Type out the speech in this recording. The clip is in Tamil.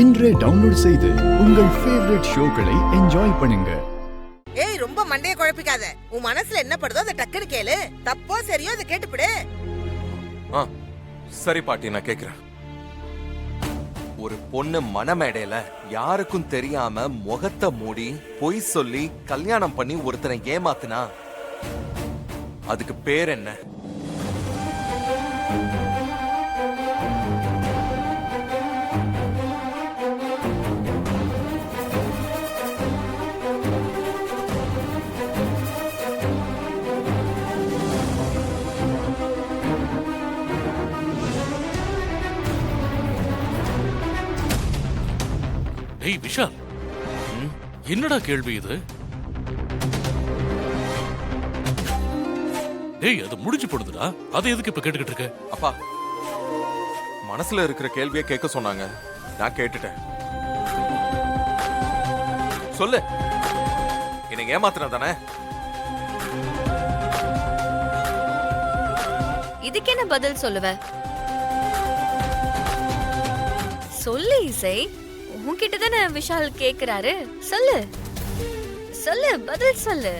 இன்றே டவுன்லோட் செய்து உங்கள் ஃபேவரட் ஷோக்களை என்ஜாய் பண்ணுங்க. ஏய், ரொம்ப மண்டைய குழப்பிக்காத. உன் மனசுல என்ன படுதோ அதை டக்குன்னு கேளு. தப்போ சரியோ அதை கேட்டுப்பிடு. சரி பாட்டி, நான் கேக்குறேன். ஒரு பொண்ணு மனமேடையில யாருக்கும் தெரியாம முகத்தை மூடி பொய் சொல்லி கல்யாணம் பண்ணி ஒருத்தனை ஏமாத்துனா அதுக்கு பேர் என்ன? ஏய் விஷால், என்னடா கேள்வி இது? ஏய், அது முடிஞ்சு போடுதுடா. அதை எதுக்கு இப்ப கேட்டுக்கிட்டு இருக்க? அப்பா, மனசுல இருக்கிற கேள்வியை கேட்க சொன்னாங்க, நான் கேட்டுட்டேன். சொல்லு, என்னை ஏமாத்துனா தானே? இதுக்கு என்ன பதில் சொல்லுவ? சொல்லு இசை, உன்கிட்ட தானே விஷால் கேக்குறாரு. சொல்லு சொல்லு, பதில் சொல்லு.